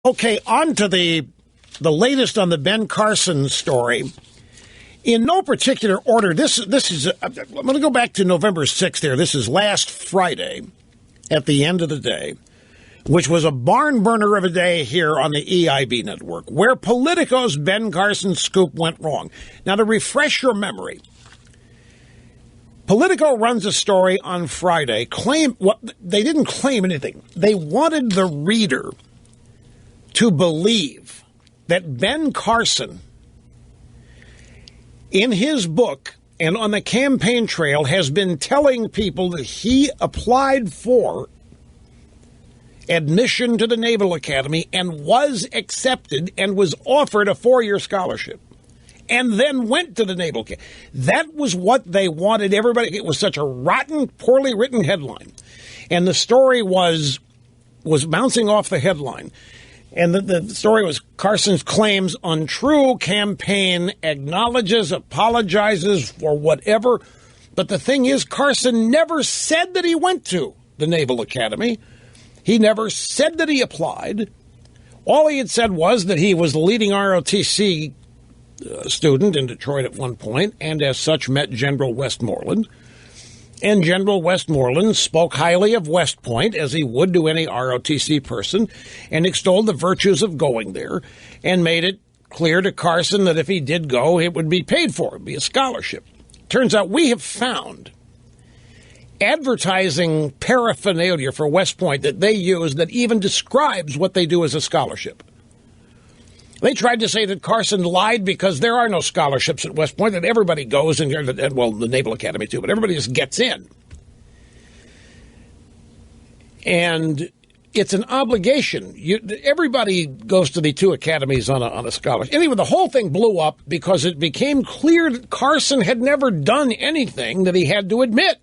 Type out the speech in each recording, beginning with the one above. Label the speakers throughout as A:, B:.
A: Okay, on to the latest on the Ben Carson story. In no particular order, this is, I'm going to go back to November 6th there. This is last Friday at the end of the day, which was a barn burner of a day here on the EIB network, where Politico's Ben Carson scoop went wrong. Now, to refresh your memory, Politico runs a story on Friday. They didn't claim anything. They wanted the reader to believe that Ben Carson, in his book and on the campaign trail, has been telling people that he applied for admission to the Naval Academy and was accepted and was offered a 4-year scholarship and then went to the Naval Academy. That was what they wanted everybody. It was such a rotten, poorly written headline. And the story was bouncing off the headline. And the story was Carson's claims untrue, campaign acknowledges, apologizes for whatever. But the thing is, Carson never said that he went to the Naval Academy. He never said that he applied. All he had said was that he was the leading ROTC student in Detroit at one point, and as such met General Westmoreland. And General Westmoreland spoke highly of West Point, as he would to any ROTC person, and extolled the virtues of going there, and made it clear to Carson that if he did go, it would be paid for. It would be a scholarship. Turns out we have found advertising paraphernalia for West Point that they use that even describes what they do as a scholarship. They tried to say that Carson lied because there are no scholarships at West Point, that everybody goes, and well, the Naval Academy too, but everybody just gets in. And it's an obligation. Everybody goes to the two academies on a scholarship. Anyway, the whole thing blew up because it became clear that Carson had never done anything that he had to admit.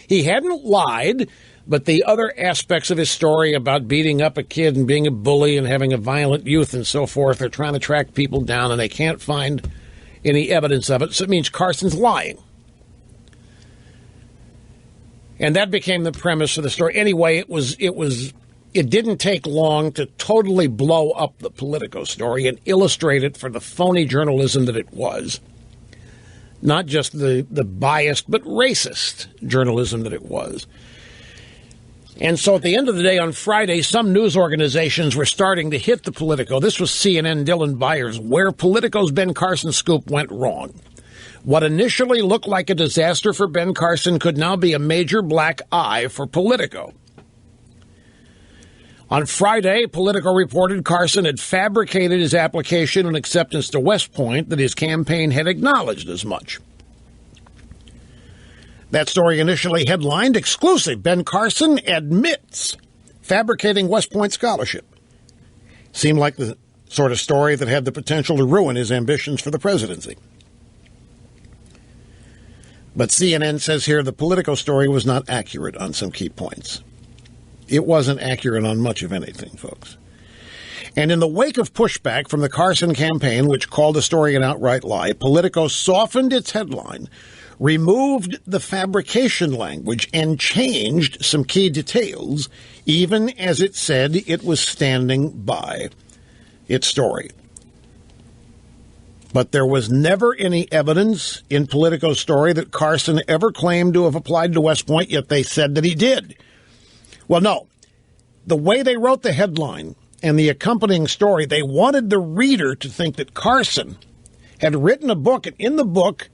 A: He hadn't lied, but the other aspects of his story about beating up a kid and being a bully and having a violent youth and so forth, they're trying to track people down and they can't find any evidence of it. So it means Carson's lying. And that became the premise of the story. Anyway, it didn't take long to totally blow up the Politico story and illustrate it for the phony journalism that it was. Not just the biased, but racist journalism that it was. And so at the end of the day on Friday, some news organizations were starting to hit the Politico. This was CNN Dylan Byers, where Politico's Ben Carson scoop went wrong. What initially looked like a disaster for Ben Carson could now be a major black eye for Politico. On Friday, Politico reported Carson had fabricated his application and acceptance to West Point, that his campaign had acknowledged as much. That story initially headlined, "Exclusive, Ben Carson admits fabricating West Point scholarship." Seemed like the sort of story that had the potential to ruin his ambitions for the presidency. But CNN says here the Politico story was not accurate on some key points. It wasn't accurate on much of anything, folks. And in the wake of pushback from the Carson campaign, which called the story an outright lie, Politico softened its headline, removed the fabrication language, and changed some key details, even as it said it was standing by its story. But there was never any evidence in Politico's story that Carson ever claimed to have applied to West Point, yet they said that he did. Well, no. The way they wrote the headline and the accompanying story, they wanted the reader to think that Carson had written a book, and in the book,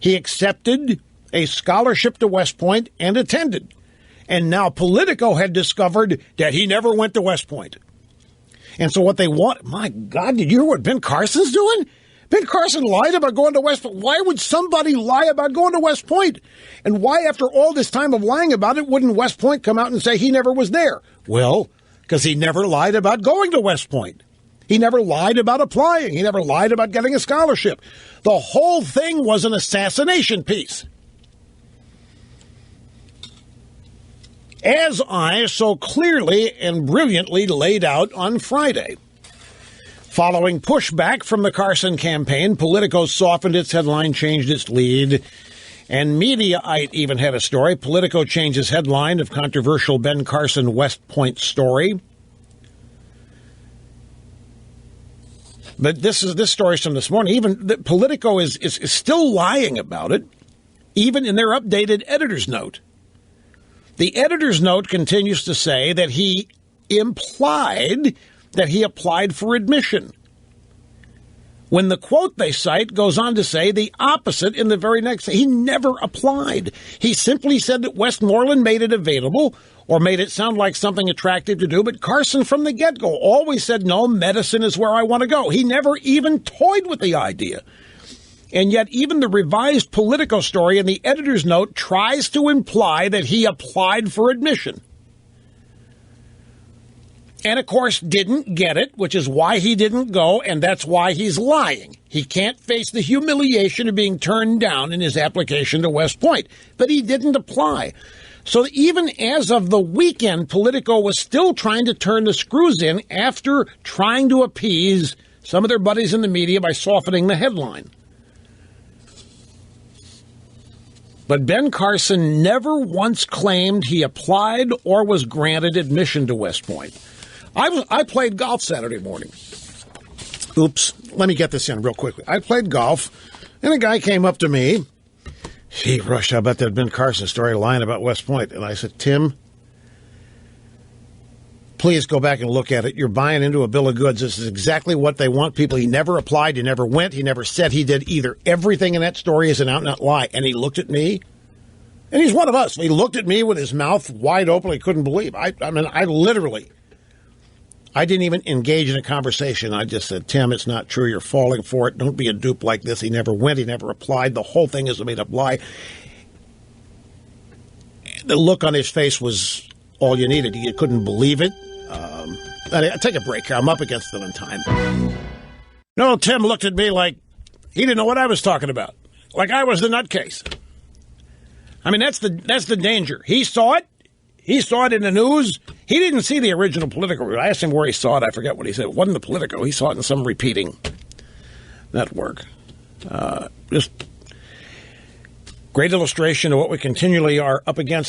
A: he accepted a scholarship to West Point and attended. And now Politico had discovered that he never went to West Point. And so what they want, my God, did you hear what Ben Carson's doing? Ben Carson lied about going to West Point. Why would somebody lie about going to West Point? And why, after all this time of lying about it, wouldn't West Point come out and say he never was there? Well, because he never lied about going to West Point. He never lied about applying. He never lied about getting a scholarship. The whole thing was an assassination piece. As I so clearly and brilliantly laid out on Friday. Following pushback from the Carson campaign, Politico softened its headline, changed its lead, and Mediaite even had a story. Politico changes headline of controversial Ben Carson West Point story. But this story's from this morning. Even Politico is still lying about it, even in their updated editor's note. The editor's note continues to say that he implied that he applied for admission, when the quote they cite goes on to say the opposite in the very next. He never applied. He simply said that Westmoreland made it available or made it sound like something attractive to do. But Carson, from the get-go, always said, no, medicine is where I want to go. He never even toyed with the idea. And yet even the revised Politico story in the editor's note tries to imply that he applied for admission. And, of course, didn't get it, which is why he didn't go, and that's why he's lying. He can't face the humiliation of being turned down in his application to West Point. But he didn't apply. So even as of the weekend, Politico was still trying to turn the screws in after trying to appease some of their buddies in the media by softening the headline. But Ben Carson never once claimed he applied or was granted admission to West Point. I played golf Saturday morning. Oops, let me get this in real quickly. I played golf, and a guy came up to me. Gee, Rush, how about that Ben Carson story lying about West Point? And I said, Tim, please go back and look at it. You're buying into a bill of goods. This is exactly what they want people. He never applied. He never went. He never said he did either. Everything in that story is an out-and-out lie. And he looked at me, and he's one of us. He looked at me with his mouth wide open. He couldn't believe. I didn't even engage in a conversation. I just said, Tim, it's not true. You're falling for it. Don't be a dupe like this. He never went. He never applied. The whole thing is a made-up lie. The look on his face was all you needed. You couldn't believe it. I'll take a break here. I'm up against it on time. No, Tim looked at me like he didn't know what I was talking about. Like I was the nutcase. I mean, that's the danger. He saw it. He saw it in the news. He didn't see the original Politico. I asked him where he saw it. I forget what he said. It wasn't the Politico. He saw it in some repeating network. Just great illustration of what we continually are up against.